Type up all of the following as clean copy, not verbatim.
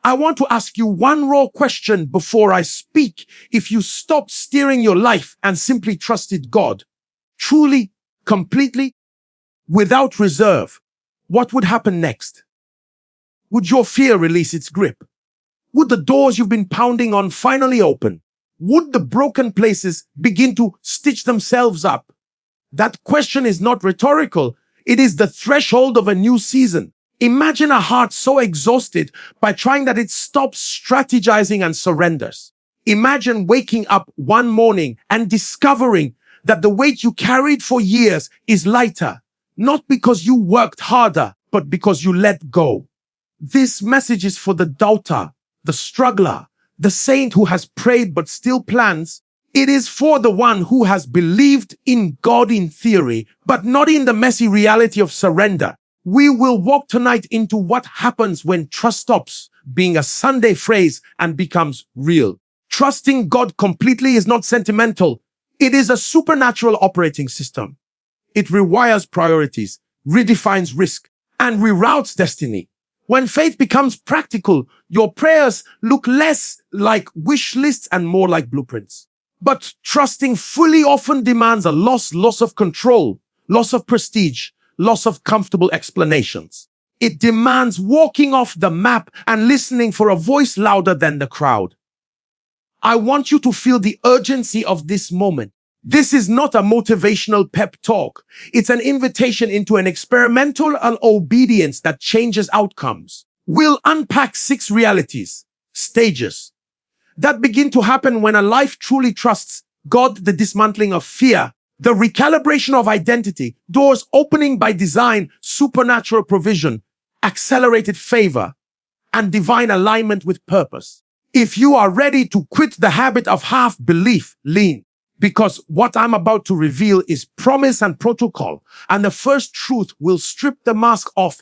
I want to ask you one raw question before I speak. If you stopped steering your life and simply trusted God, truly, completely, without reserve, what would happen next? Would your fear release its grip? Would the doors you've been pounding on finally open? Would the broken places begin to stitch themselves up? That question is not rhetorical. It is the threshold of a new season. Imagine a heart so exhausted by trying that it stops strategizing and surrenders. Imagine waking up one morning and discovering that the weight you carried for years is lighter, not because you worked harder, but because you let go. This message is for the doubter, the struggler, the saint who has prayed but still plans. It is for the one who has believed in God in theory, but not in the messy reality of surrender. We will walk tonight into what happens when trust stops being a Sunday phrase and becomes real. Trusting God completely is not sentimental. It is a supernatural operating system. It rewires priorities, redefines risk, and reroutes destiny. When faith becomes practical, your prayers look less like wish lists and more like blueprints. But trusting fully often demands a loss of control, loss of prestige, loss of comfortable explanations. It demands walking off the map and listening for a voice louder than the crowd. I want you to feel the urgency of this moment. This is not a motivational pep talk. It's an invitation into an experimental obedience that changes outcomes. We'll unpack 6 realities, stages, that begin to happen when a life truly trusts God, the dismantling of fear, the recalibration of identity, doors opening by design, supernatural provision, accelerated favor, and divine alignment with purpose. If you are ready to quit the habit of half belief, lean. Because what I'm about to reveal is promise and protocol, and the first truth will strip the mask off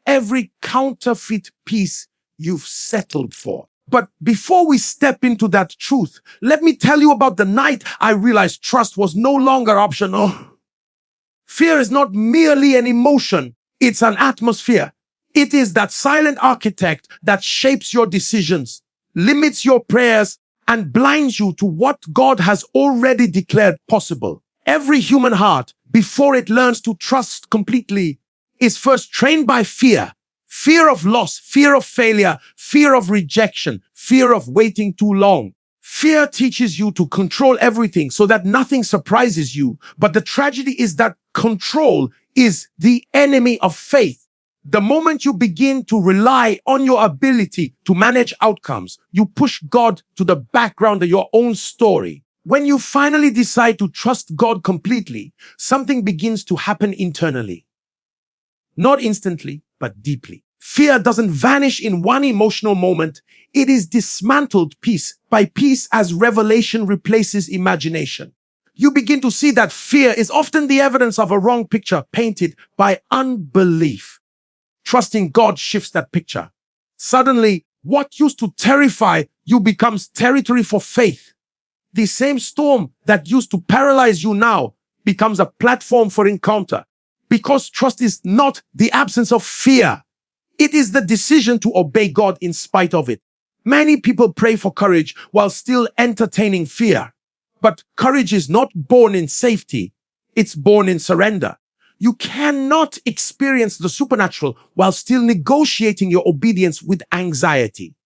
every counterfeit piece you've settled for. But before we step into that truth, let me tell you about the night I realized trust was no longer optional. Fear is not merely an emotion, it's an atmosphere. It is that silent architect that shapes your decisions, limits your prayers, and blinds you to what God has already declared possible. Every human heart, before it learns to trust completely, is first trained by fear. Fear of loss, fear of failure, fear of rejection, fear of waiting too long. Fear teaches you to control everything so that nothing surprises you. But the tragedy is that control is the enemy of faith. The moment you begin to rely on your ability to manage outcomes, you push God to the background of your own story. When you finally decide to trust God completely, something begins to happen internally. Not instantly, but deeply. Fear doesn't vanish in one emotional moment. It is dismantled piece by piece as revelation replaces imagination. You begin to see that fear is often the evidence of a wrong picture painted by unbelief. Trusting God shifts that picture. Suddenly, what used to terrify you becomes territory for faith. The same storm that used to paralyze you now becomes a platform for encounter. Because trust is not the absence of fear. It is the decision to obey God in spite of it. Many people pray for courage while still entertaining fear. But courage is not born in safety. It's born in surrender. You cannot experience the supernatural while still negotiating your obedience with anxiety.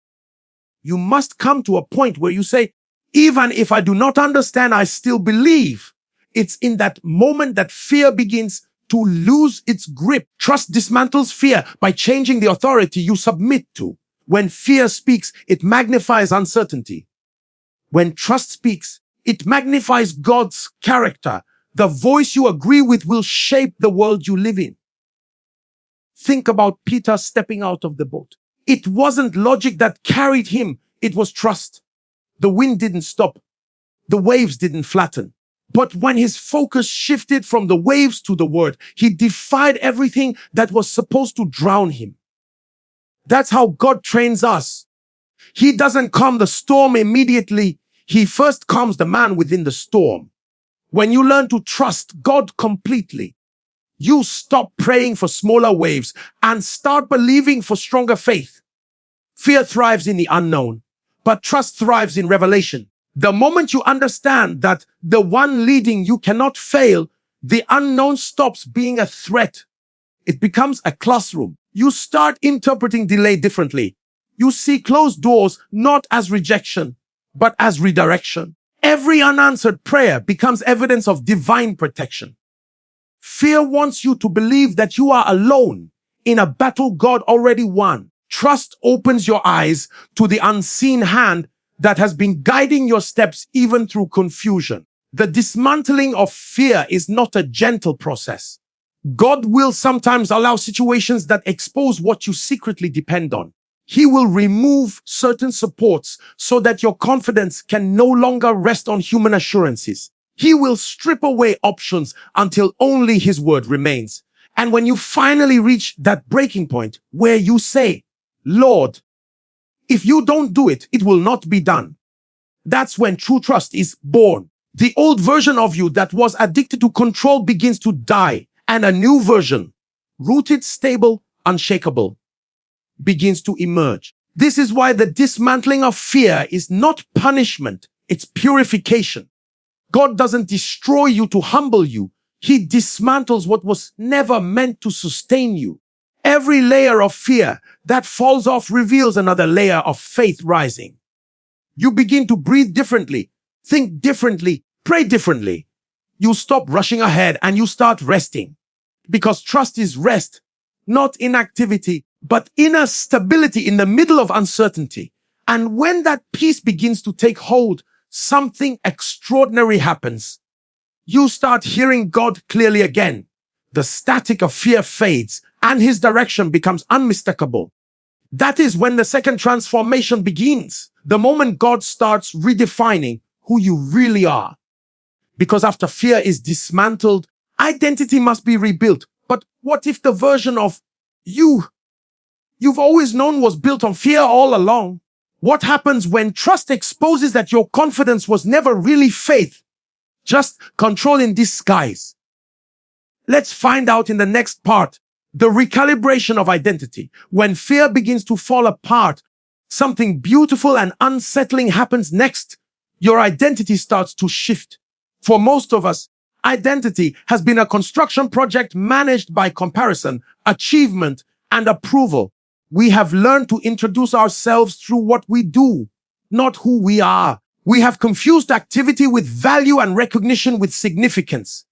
You must come to a point where you say, even if I do not understand, I still believe. It's in that moment that fear begins to lose its grip. Trust dismantles fear by changing the authority you submit to. When fear speaks, it magnifies uncertainty. When trust speaks, it magnifies God's character. The voice you agree with will shape the world you live in. Think about Peter stepping out of the boat. It wasn't logic that carried him. It was trust. The wind didn't stop. The waves didn't flatten. But when his focus shifted from the waves to the word, he defied everything that was supposed to drown him. That's how God trains us. He doesn't calm the storm immediately. He first calms the man within the storm. When you learn to trust God completely, you stop praying for smaller waves and start believing for stronger faith. Fear thrives in the unknown, but trust thrives in revelation. The moment you understand that the one leading you cannot fail, the unknown stops being a threat. It becomes a classroom. You start interpreting delay differently. You see closed doors not as rejection, but as redirection. Every unanswered prayer becomes evidence of divine protection. Fear wants you to believe that you are alone in a battle God already won. Trust opens your eyes to the unseen hand that has been guiding your steps even through confusion. The dismantling of fear is not a gentle process. God will sometimes allow situations that expose what you secretly depend on. He will remove certain supports so that your confidence can no longer rest on human assurances. He will strip away options until only His word remains. And when you finally reach that breaking point where you say, Lord, if you don't do it, it will not be done. That's when true trust is born. The old version of you that was addicted to control begins to die, and a new version, rooted, stable, unshakable, begins to emerge. This is why the dismantling of fear is not punishment, it's purification. God doesn't destroy you to humble you. He dismantles what was never meant to sustain you. Every layer of fear that falls off reveals another layer of faith rising. You begin to breathe differently, think differently, pray differently. You stop rushing ahead and you start resting. Because trust is rest, not inactivity, but inner stability in the middle of uncertainty. And when that peace begins to take hold, something extraordinary happens. You start hearing God clearly again. The static of fear fades and His direction becomes unmistakable. That is when the second transformation begins. The moment God starts redefining who you really are. Because after fear is dismantled, identity must be rebuilt. But what if the version of you've always known was built on fear all along? What happens when trust exposes that your confidence was never really faith, just control in disguise? Let's find out in the next part, the recalibration of identity. When fear begins to fall apart, something beautiful and unsettling happens next. Your identity starts to shift. For most of us, identity has been a construction project managed by comparison, achievement, and approval. We have learned to introduce ourselves through what we do, not who we are. We have confused activity with value and recognition with significance.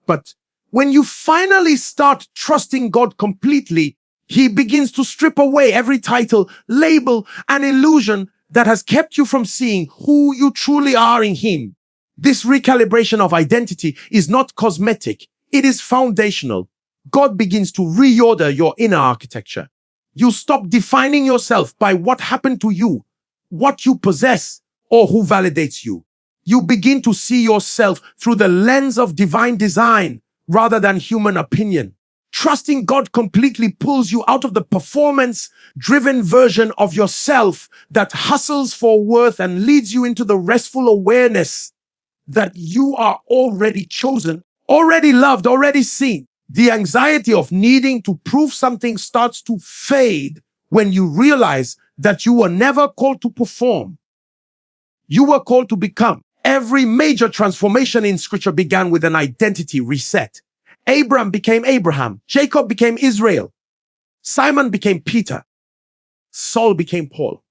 But when you finally start trusting God completely, He begins to strip away every title, label, and illusion that has kept you from seeing who you truly are in Him. This recalibration of identity is not cosmetic. It is foundational. God begins to reorder your inner architecture. You stop defining yourself by what happened to you, what you possess, or who validates you. You begin to see yourself through the lens of divine design rather than human opinion. Trusting God completely pulls you out of the performance-driven version of yourself that hustles for worth and leads you into the restful awareness that you are already chosen, already loved, already seen. The anxiety of needing to prove something starts to fade when you realize that you were never called to perform. You were called to become. Every major transformation in Scripture began with an identity reset. Abraham became Abraham. Jacob became Israel. Simon became Peter. Saul became Paul.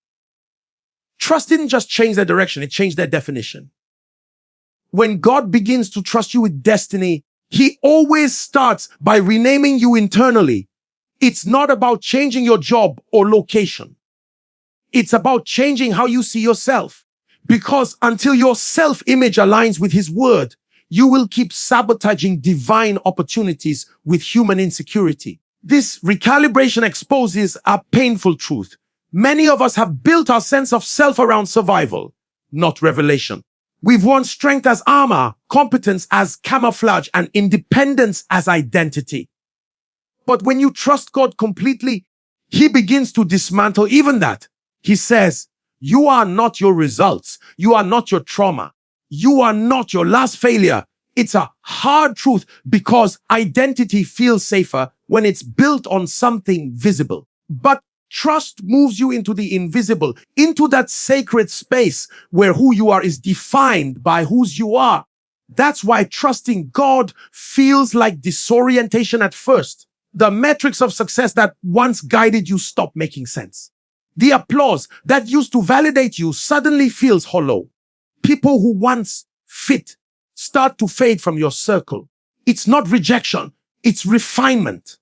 Trust didn't just change their direction, it changed their definition. When God begins to trust you with destiny, He always starts by renaming you internally. It's not about changing your job or location. It's about changing how you see yourself. Because until your self-image aligns with His word, you will keep sabotaging divine opportunities with human insecurity. This recalibration exposes a painful truth. Many of us have built our sense of self around survival, not revelation. We've worn strength as armor, competence as camouflage, and independence as identity. But when you trust God completely, He begins to dismantle even that. He says, you are not your results. You are not your trauma. You are not your last failure. It's a hard truth because identity feels safer when it's built on something visible. But Trust moves you into the invisible, into that sacred space where who you are is defined by whose you are. That's why trusting God feels like disorientation at first. The metrics of success that once guided you stop making sense. The applause that used to validate you suddenly feels hollow. People who once fit start to fade from your circle. It's not rejection, it's refinement.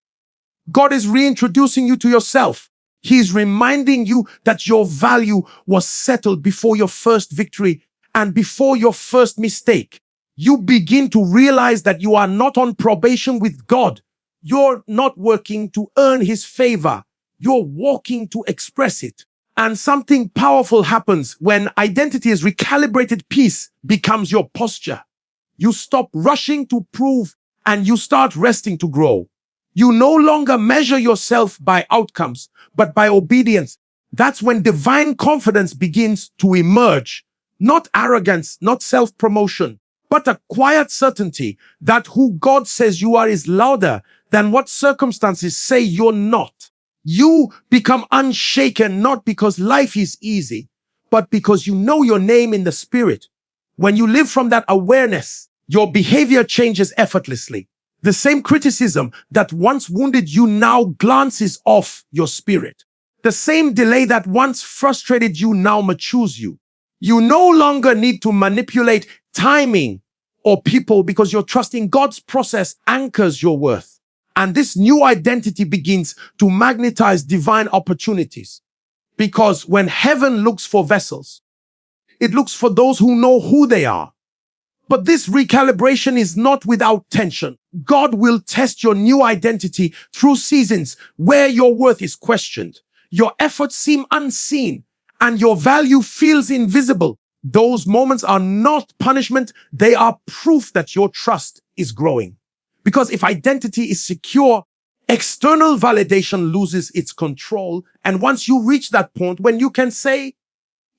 God is reintroducing you to yourself. He's reminding you that your value was settled before your first victory and before your first mistake. You begin to realize that you are not on probation with God. You're not working to earn His favor. You're walking to express it. And something powerful happens when identity is recalibrated. Peace becomes your posture. You stop rushing to prove and you start resting to grow. You no longer measure yourself by outcomes, but by obedience. That's when divine confidence begins to emerge. Not arrogance, not self-promotion, but a quiet certainty that who God says you are is louder than what circumstances say you're not. You become unshaken not because life is easy, but because you know your name in the Spirit. When you live from that awareness, your behavior changes effortlessly. The same criticism that once wounded you now glances off your spirit. The same delay that once frustrated you now matures you. You no longer need to manipulate timing or people because your trust in God's process anchors your worth. And this new identity begins to magnetize divine opportunities. Because when heaven looks for vessels, it looks for those who know who they are. But this recalibration is not without tension. God will test your new identity through seasons where your worth is questioned, your efforts seem unseen, and your value feels invisible. Those moments are not punishment, they are proof that your trust is growing. Because if identity is secure, external validation loses its control. And once you reach that point when you can say,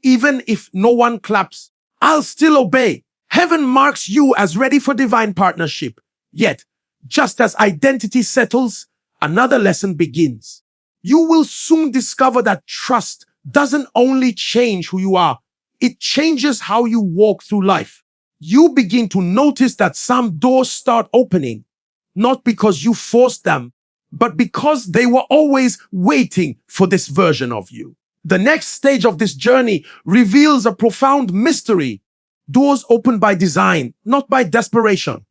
even if no one claps, I'll still obey. Heaven marks you as ready for divine partnership. Yet, just as identity settles, another lesson begins. You will soon discover that trust doesn't only change who you are, it changes how you walk through life. You begin to notice that some doors start opening, not because you forced them, but because they were always waiting for this version of you. The next stage of this journey reveals a profound mystery. Doors open by design, not by desperation.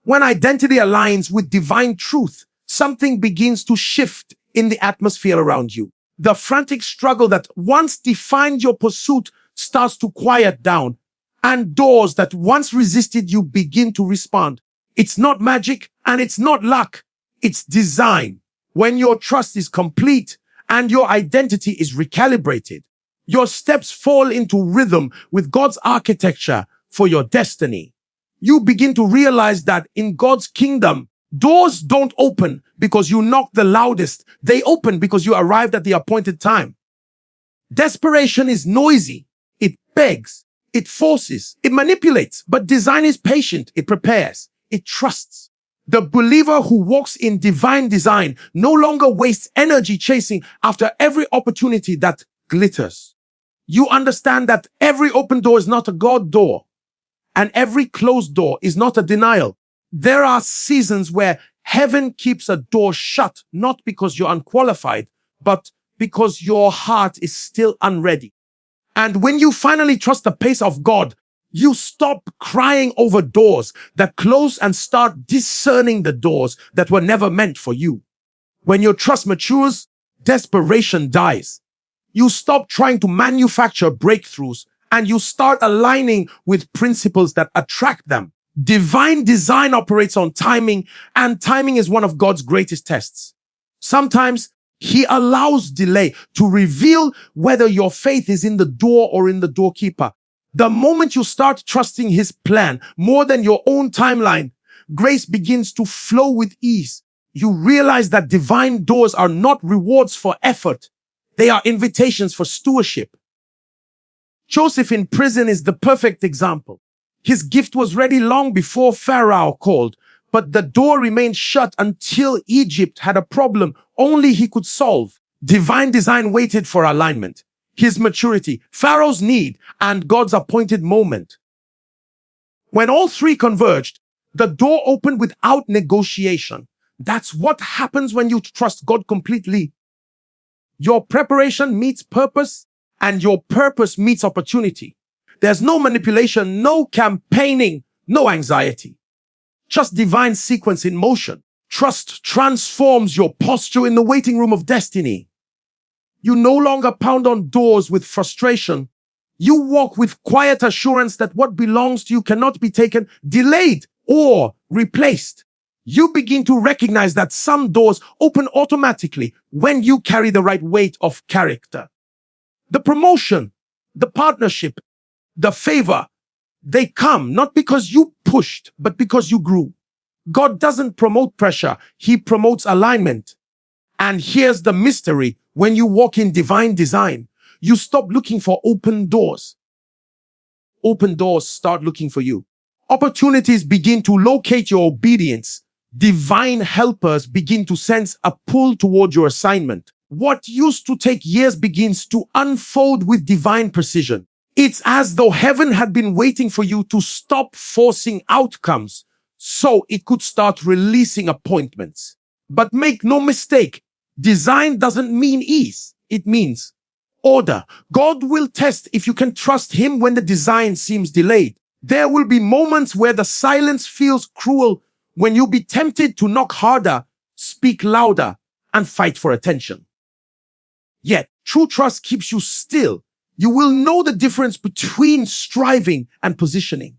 When identity aligns with divine truth, something begins to shift in the atmosphere around you. The frantic struggle that once defined your pursuit starts to quiet down, and doors that once resisted you begin to respond. It's not magic and it's not luck. It's design. When your trust is complete and your identity is recalibrated, your steps fall into rhythm with God's architecture for your destiny. You begin to realize that in God's kingdom, doors don't open because you knock the loudest. They open because you arrived at the appointed time. Desperation is noisy. It begs. It forces. It manipulates. But design is patient. It prepares. It trusts. The believer who walks in divine design no longer wastes energy chasing after every opportunity that glitters. You understand that every open door is not a God door, and every closed door is not a denial. There are seasons where heaven keeps a door shut, not because you're unqualified, but because your heart is still unready. And when you finally trust the pace of God, you stop crying over doors that close and start discerning the doors that were never meant for you. When your trust matures, desperation dies. You stop trying to manufacture breakthroughs and you start aligning with principles that attract them. Divine design operates on timing, and timing is one of God's greatest tests. Sometimes He allows delay to reveal whether your faith is in the door or in the doorkeeper. The moment you start trusting His plan more than your own timeline, grace begins to flow with ease. You realize that divine doors are not rewards for effort. They are invitations for stewardship. Joseph in prison is the perfect example. His gift was ready long before Pharaoh called, but the door remained shut until Egypt had a problem only he could solve. Divine design waited for alignment, his maturity, Pharaoh's need, and God's appointed moment. When all three converged, the door opened without negotiation. That's what happens when you trust God completely. Your preparation meets purpose, and your purpose meets opportunity. There's no manipulation, no campaigning, no anxiety. Just divine sequence in motion. Trust transforms your posture in the waiting room of destiny. You no longer pound on doors with frustration. You walk with quiet assurance that what belongs to you cannot be taken, delayed, or replaced. You begin to recognize that some doors open automatically when you carry the right weight of character. The promotion, the partnership, the favor, they come not because you pushed, but because you grew. God doesn't promote pressure, he promotes alignment. And here's the mystery: when you walk in divine design, you stop looking for open doors. Open doors start looking for you. Opportunities begin to locate your obedience. Divine helpers begin to sense a pull toward your assignment. What used to take years begins to unfold with divine precision. It's as though heaven had been waiting for you to stop forcing outcomes so it could start releasing appointments. But make no mistake, design doesn't mean ease. It means order. God will test if you can trust him when the design seems delayed. There will be moments where the silence feels cruel, when you'll be tempted to knock harder, speak louder, and fight for attention. Yet, true trust keeps you still. You will know the difference between striving and positioning.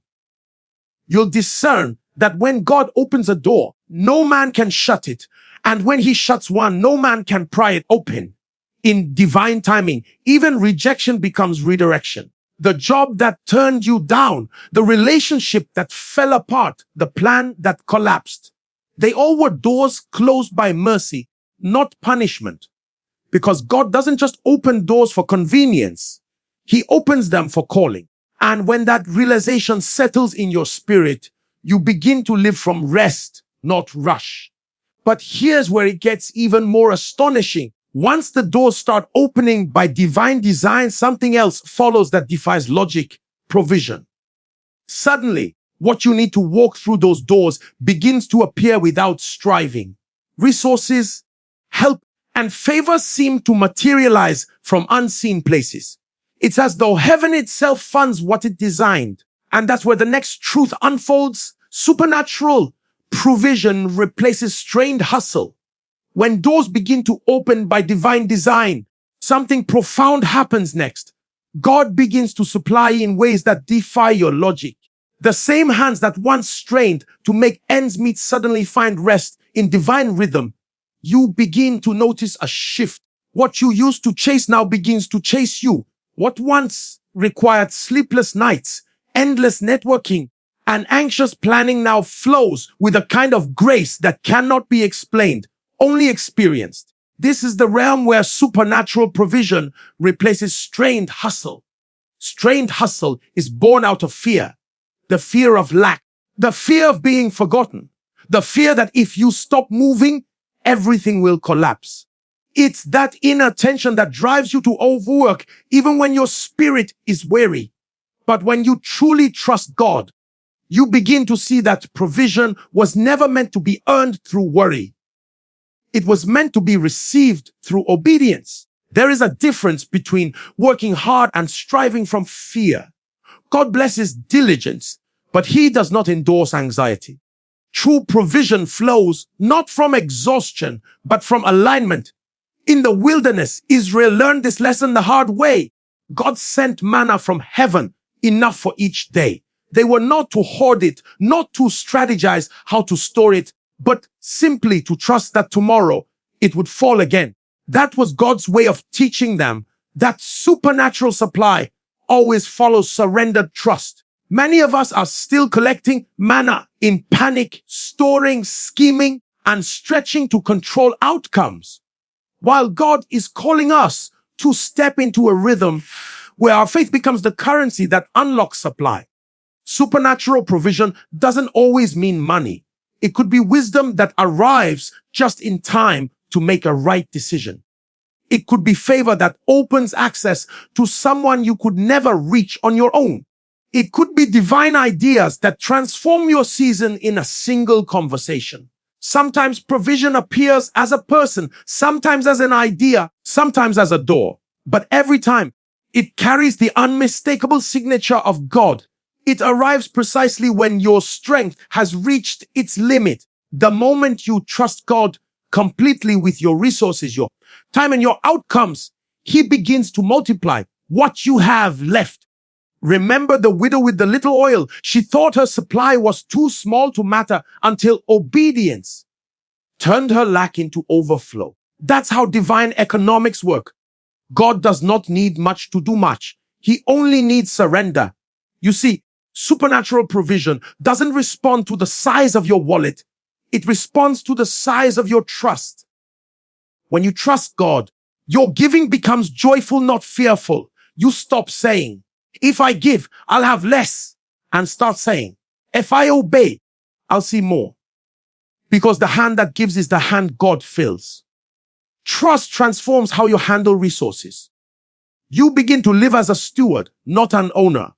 You'll discern that when God opens a door, no man can shut it. And when he shuts one, no man can pry it open. In divine timing, even rejection becomes redirection. The job that turned you down, the relationship that fell apart, the plan that collapsed. They all were doors closed by mercy, not punishment. Because God doesn't just open doors for convenience. He opens them for calling. And when that realization settles in your spirit, you begin to live from rest, not rush. But here's where it gets even more astonishing. Once the doors start opening by divine design, something else follows that defies logic: provision. Suddenly, what you need to walk through those doors begins to appear without striving. Resources, help, and favor seem to materialize from unseen places. It's as though heaven itself funds what it designed. And that's where the next truth unfolds. Supernatural provision replaces strained hustle. When doors begin to open by divine design, something profound happens next. God begins to supply in ways that defy your logic. The same hands that once strained to make ends meet suddenly find rest in divine rhythm. You begin to notice a shift. What you used to chase now begins to chase you. What once required sleepless nights, endless networking, and anxious planning now flows with a kind of grace that cannot be explained, only experienced. This is the realm where supernatural provision replaces strained hustle. Strained hustle is born out of fear. The fear of lack, the fear of being forgotten, the fear that if you stop moving, everything will collapse. It's that inner tension that drives you to overwork even when your spirit is weary. But when you truly trust God, you begin to see that provision was never meant to be earned through worry. It was meant to be received through obedience. There is a difference between working hard and striving from fear. God blesses diligence, but he does not endorse anxiety. True provision flows not from exhaustion, but from alignment. In the wilderness, Israel learned this lesson the hard way. God sent manna from heaven, enough for each day. They were not to hoard it, not to strategize how to store it, but simply to trust that tomorrow it would fall again. That was God's way of teaching them that supernatural supply always follows surrendered trust. Many of us are still collecting manna in panic, storing, scheming, and stretching to control outcomes, while God is calling us to step into a rhythm where our faith becomes the currency that unlocks supply. Supernatural provision doesn't always mean money. It could be wisdom that arrives just in time to make a right decision. It could be favor that opens access to someone you could never reach on your own. It could be divine ideas that transform your season in a single conversation. Sometimes provision appears as a person, sometimes as an idea, sometimes as a door. But every time, it carries the unmistakable signature of God. It arrives precisely when your strength has reached its limit. The moment you trust God completely with your resources, your time and your outcomes, He begins to multiply what you have left. Remember the widow with the little oil. She thought her supply was too small to matter until obedience turned her lack into overflow. That's how divine economics work. God does not need much to do much. He only needs surrender. You see, supernatural provision doesn't respond to the size of your wallet. It responds to the size of your trust. When you trust God, your giving becomes joyful, not fearful. You stop saying, if I give, I'll have less, and start saying, if I obey, I'll see more. Because the hand that gives is the hand God fills. Trust transforms how you handle resources. You begin to live as a steward, not an owner.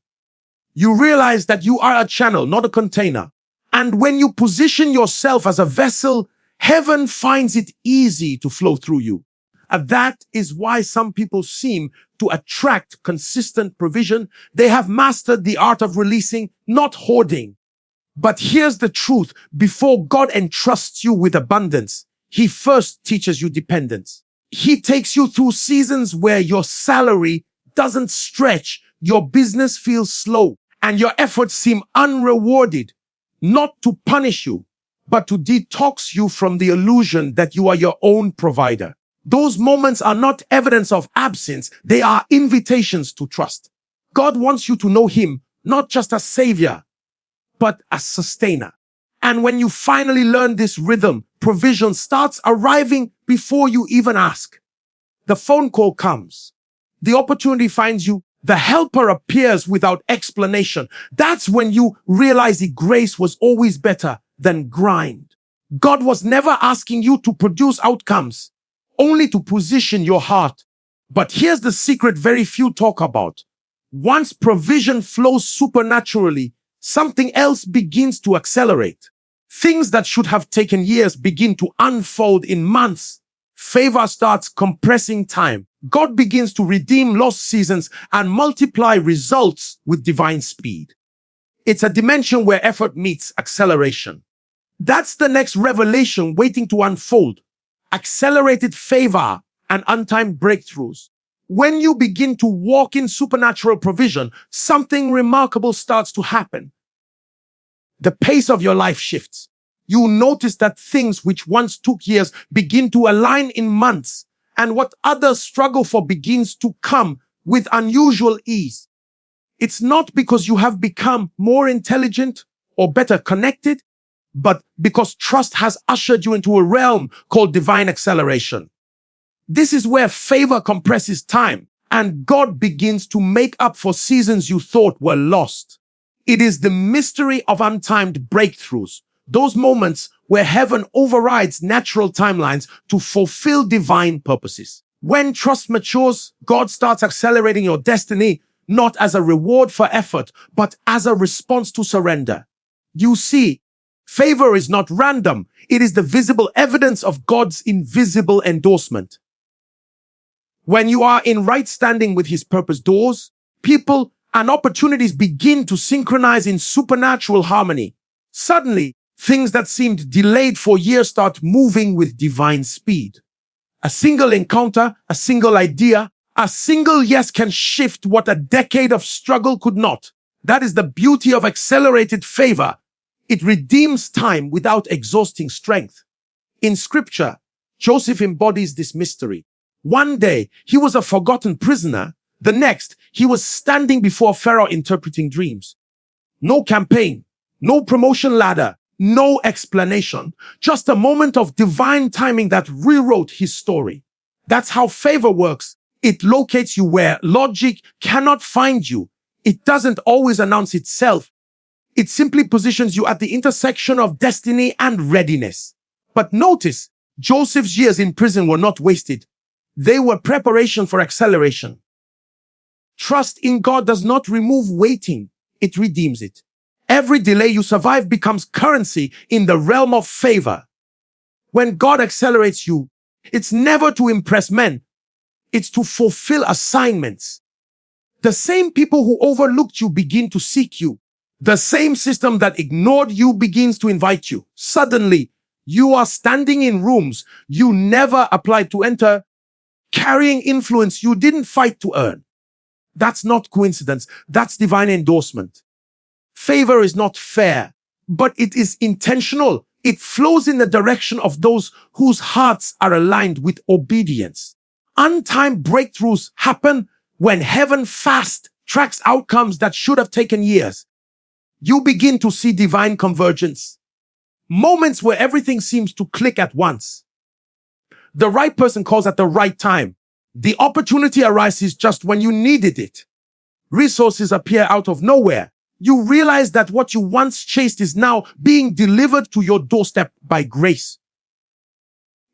You realize that you are a channel, not a container. And when you position yourself as a vessel, heaven finds it easy to flow through you. And that is why some people seem to attract consistent provision. They have mastered the art of releasing, not hoarding. But here's the truth. Before God entrusts you with abundance, He first teaches you dependence. He takes you through seasons where your salary doesn't stretch, your business feels slow, and your efforts seem unrewarded, not to punish you, but to detox you from the illusion that you are your own provider. Those moments are not evidence of absence. They are invitations to trust. God wants you to know Him, not just as Savior, but as sustainer. And when you finally learn this rhythm, provision starts arriving before you even ask. The phone call comes. The opportunity finds you. The helper appears without explanation. That's when you realize that grace was always better than grind. God was never asking you to produce outcomes, only to position your heart. But here's the secret very few talk about. Once provision flows supernaturally, something else begins to accelerate. Things that should have taken years begin to unfold in months. Favor starts compressing time. God begins to redeem lost seasons and multiply results with divine speed. It's a dimension where effort meets acceleration. That's the next revelation waiting to unfold. Accelerated favor and untimed breakthroughs. When you begin to walk in supernatural provision, something remarkable starts to happen. The pace of your life shifts. You notice that things which once took years begin to align in months, and what others struggle for begins to come with unusual ease. It's not because you have become more intelligent or better connected, but because trust has ushered you into a realm called divine acceleration. This is where favor compresses time, and God begins to make up for seasons you thought were lost. It is the mystery of untimed breakthroughs, those moments where heaven overrides natural timelines to fulfill divine purposes. When trust matures, God starts accelerating your destiny, not as a reward for effort, but as a response to surrender. You see, favor is not random. It is the visible evidence of God's invisible endorsement. When you are in right standing with His purpose, doors, people, and opportunities begin to synchronize in supernatural harmony. Suddenly, things that seemed delayed for years start moving with divine speed. A single encounter, a single idea, a single yes can shift what a decade of struggle could not. That is the beauty of accelerated favor. It redeems time without exhausting strength. In Scripture, Joseph embodies this mystery. One day, he was a forgotten prisoner. The next, he was standing before Pharaoh interpreting dreams. No campaign, no promotion ladder, no explanation, just a moment of divine timing that rewrote his story. That's how favor works. It locates you where logic cannot find you. It doesn't always announce itself. It simply positions you at the intersection of destiny and readiness. But notice, Joseph's years in prison were not wasted. They were preparation for acceleration. Trust in God does not remove waiting, it redeems it. Every delay you survive becomes currency in the realm of favor. When God accelerates you, it's never to impress men, it's to fulfill assignments. The same people who overlooked you begin to seek you. The same system that ignored you begins to invite you. Suddenly, you are standing in rooms you never applied to enter, carrying influence you didn't fight to earn. That's not coincidence. That's divine endorsement. Favor is not fair, but it is intentional. It flows in the direction of those whose hearts are aligned with obedience. Untimed breakthroughs happen when heaven fast tracks outcomes that should have taken years. You begin to see divine convergence. Moments where everything seems to click at once. The right person calls at the right time. The opportunity arises just when you needed it. Resources appear out of nowhere. You realize that what you once chased is now being delivered to your doorstep by grace.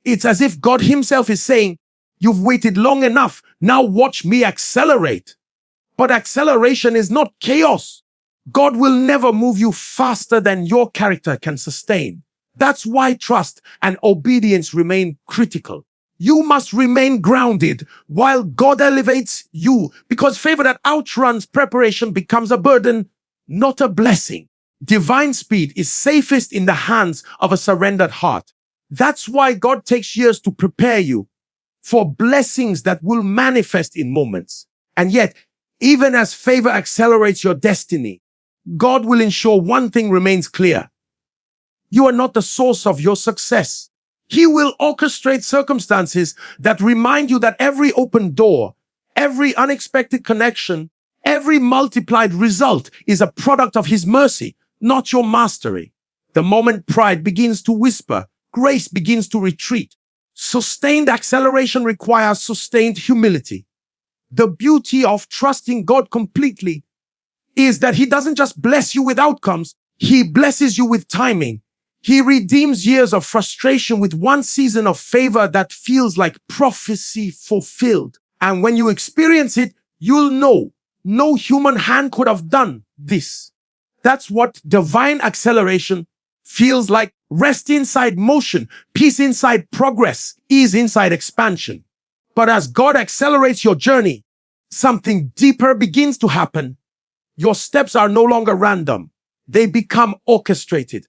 It's as if God himself is saying, "You've waited long enough. Now watch me accelerate." But acceleration is not chaos. God will never move you faster than your character can sustain. That's why trust and obedience remain critical. You must remain grounded while God elevates you, because favor that outruns preparation becomes a burden, not a blessing. Divine speed is safest in the hands of a surrendered heart. That's why God takes years to prepare you for blessings that will manifest in moments. And yet, even as favor accelerates your destiny, God will ensure one thing remains clear. You are not the source of your success. He will orchestrate circumstances that remind you that every open door, every unexpected connection, every multiplied result is a product of His mercy, not your mastery. The moment pride begins to whisper, grace begins to retreat. Sustained acceleration requires sustained humility. The beauty of trusting God completely is that He doesn't just bless you with outcomes, He blesses you with timing. He redeems years of frustration with one season of favor that feels like prophecy fulfilled. And when you experience it, you'll know no human hand could have done this. That's what divine acceleration feels like. Rest inside motion, peace inside progress, ease inside expansion. But as God accelerates your journey, something deeper begins to happen. Your steps are no longer random. They become orchestrated.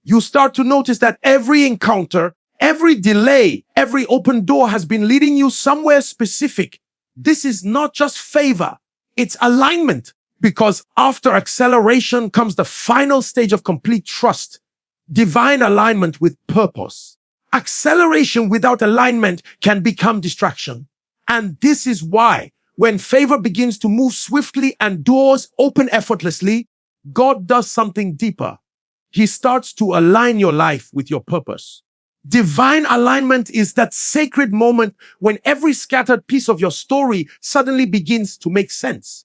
You start to notice that every encounter, every delay, every open door has been leading you somewhere specific. This is not just favor, it's alignment. Because after acceleration comes the final stage of complete trust, divine alignment with purpose. Acceleration without alignment can become distraction. And this is why, when favor begins to move swiftly and doors open effortlessly, God does something deeper. He starts to align your life with your purpose. Divine alignment is that sacred moment when every scattered piece of your story suddenly begins to make sense.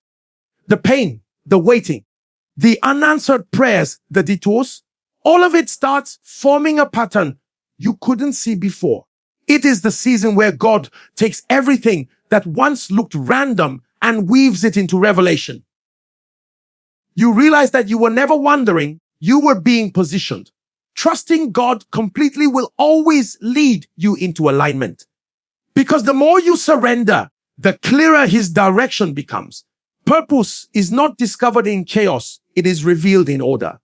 The pain, the waiting, the unanswered prayers, the detours, all of it starts forming a pattern you couldn't see before. It is the season where God takes everything that once looked random and weaves it into revelation. You realize that you were never wondering, you were being positioned. Trusting God completely will always lead you into alignment. Because the more you surrender, the clearer His direction becomes. Purpose is not discovered in chaos, it is revealed in order.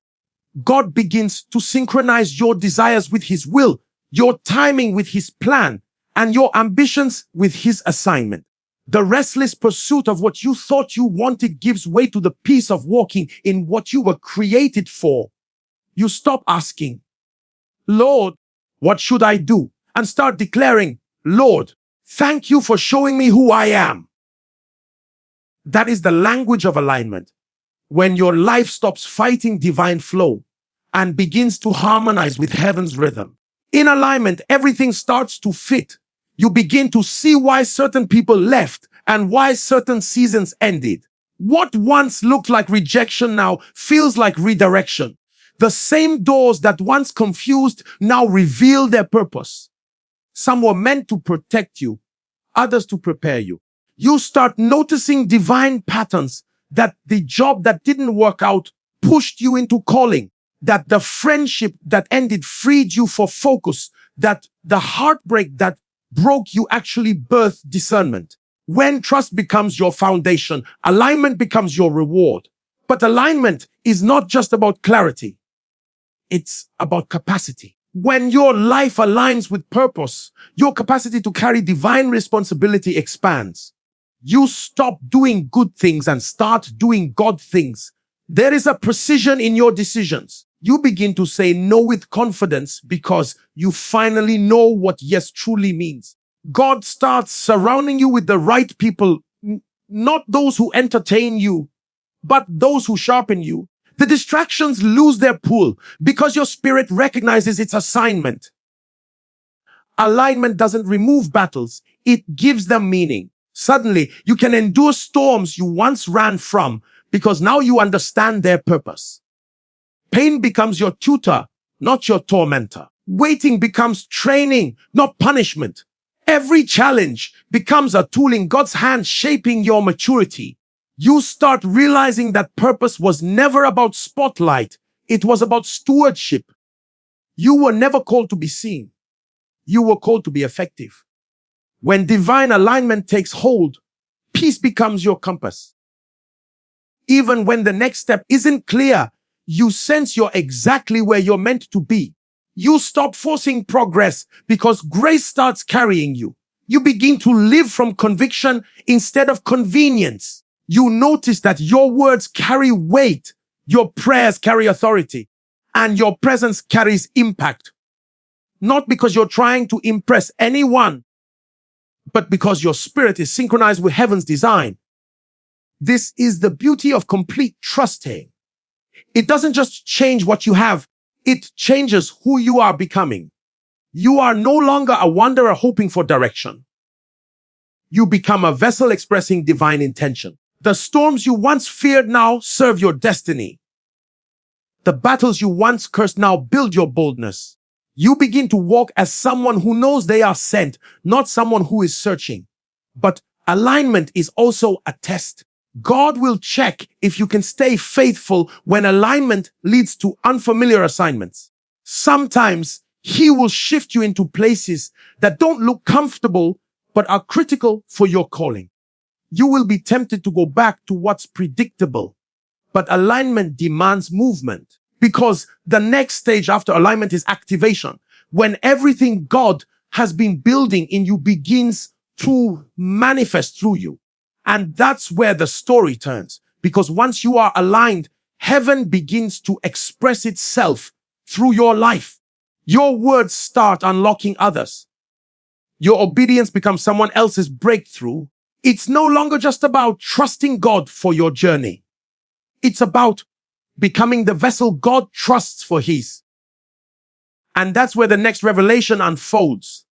God begins to synchronize your desires with His will, your timing with His plan, and your ambitions with His assignment. The restless pursuit of what you thought you wanted gives way to the peace of walking in what you were created for. You stop asking, "Lord, what should I do?" and start declaring, "Lord, thank you for showing me who I am." That is the language of alignment. When your life stops fighting divine flow and begins to harmonize with heaven's rhythm. In alignment, everything starts to fit. You begin to see why certain people left and why certain seasons ended. What once looked like rejection now feels like redirection. The same doors that once confused now reveal their purpose. Some were meant to protect you. others to prepare you. You start noticing divine patterns, that the job that didn't work out pushed you into calling, that the friendship that ended freed you for focus, that the heartbreak that broke you actually birthed discernment. When trust becomes your foundation, alignment becomes your reward. But alignment is not just about clarity. It's about capacity. When your life aligns with purpose, your capacity to carry divine responsibility expands. You stop doing good things and start doing God things. There is a precision in your decisions. You begin to say no with confidence because you finally know what yes truly means. God starts surrounding you with the right people, not those who entertain you, but those who sharpen you. The distractions lose their pull because your spirit recognizes its assignment. Alignment doesn't remove battles, it gives them meaning. Suddenly, you can endure storms you once ran from because now you understand their purpose. Pain becomes your tutor, not your tormentor. Waiting becomes training, not punishment. Every challenge becomes a tool in God's hand shaping your maturity. You start realizing that purpose was never about spotlight. It was about stewardship. You were never called to be seen. You were called to be effective. When divine alignment takes hold, peace becomes your compass. Even when the next step isn't clear, you sense you're exactly where you're meant to be. You stop forcing progress because grace starts carrying you. You begin to live from conviction instead of convenience. You notice that your words carry weight, your prayers carry authority, and your presence carries impact. Not because you're trying to impress anyone, but because your spirit is synchronized with heaven's design. This is the beauty of complete trusting. It doesn't just change what you have, it changes who you are becoming. You are no longer a wanderer hoping for direction. You become a vessel expressing divine intention. The storms you once feared now serve your destiny. The battles you once cursed now build your boldness. You begin to walk as someone who knows they are sent, not someone who is searching. But alignment is also a test. God will check if you can stay faithful when alignment leads to unfamiliar assignments. Sometimes He will shift you into places that don't look comfortable, but are critical for your calling. You will be tempted to go back to what's predictable, but alignment demands movement because the next stage after alignment is activation, when everything God has been building in you begins to manifest through you. And that's where the story turns, because once you are aligned, heaven begins to express itself through your life. Your words start unlocking others. Your obedience becomes someone else's breakthrough. It's no longer just about trusting God for your journey. It's about becoming the vessel God trusts for His. And that's where the next revelation unfolds.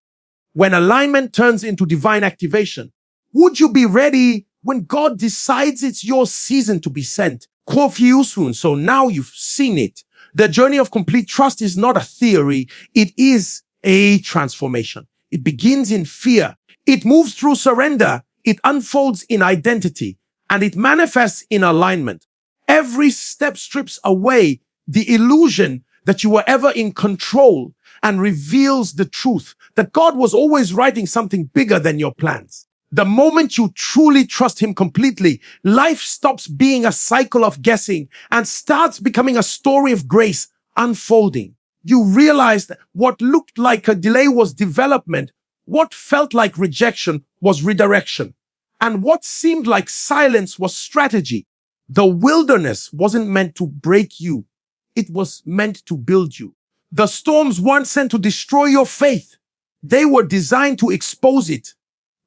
When alignment turns into divine activation, would you be ready when God decides it's your season to be sent? So now you've seen it. The journey of complete trust is not a theory. It is a transformation. It begins in fear. It moves through surrender. It unfolds in identity, and it manifests in alignment. Every step strips away the illusion that you were ever in control and reveals the truth that God was always writing something bigger than your plans. The moment you truly trust Him completely, life stops being a cycle of guessing and starts becoming a story of grace unfolding. You realize that what looked like a delay was development, what felt like rejection was redirection, and what seemed like silence was strategy. The wilderness wasn't meant to break you. It was meant to build you. The storms weren't sent to destroy your faith. They were designed to expose it,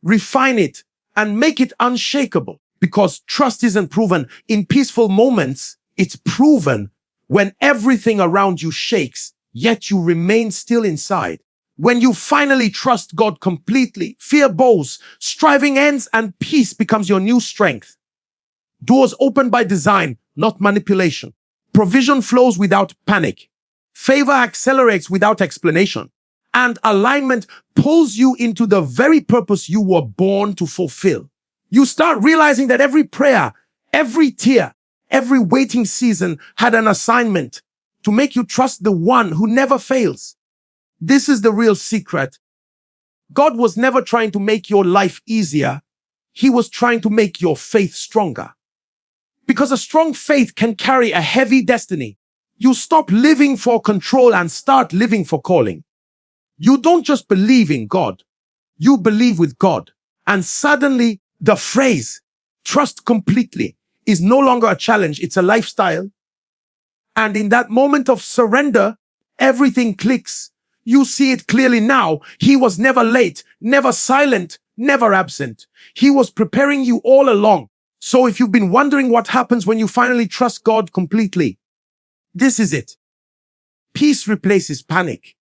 refine it, and make it unshakable. Because trust isn't proven in peaceful moments, it's proven when everything around you shakes, yet you remain still inside. When you finally trust God completely, fear bows, striving ends, and peace becomes your new strength. Doors open by design, not manipulation. Provision flows without panic. Favor accelerates without explanation. And alignment pulls you into the very purpose you were born to fulfill. You start realizing that every prayer, every tear, every waiting season had an assignment to make you trust the one who never fails. This is the real secret. God was never trying to make your life easier. He was trying to make your faith stronger. Because a strong faith can carry a heavy destiny. You stop living for control and start living for calling. You don't just believe in God. You believe with God. And suddenly, the phrase, trust completely, is no longer a challenge. It's a lifestyle. And in that moment of surrender, everything clicks. You see it clearly now. He was never late, never silent, never absent. He was preparing you all along. So if you've been wondering what happens when you finally trust God completely, this is it. Peace replaces panic.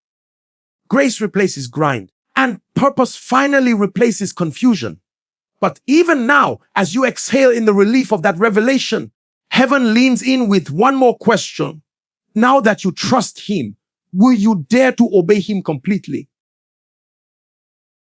Grace replaces grind. And purpose finally replaces confusion. But even now, as you exhale in the relief of that revelation, heaven leans in with one more question. Now that you trust him, will you dare to obey him completely?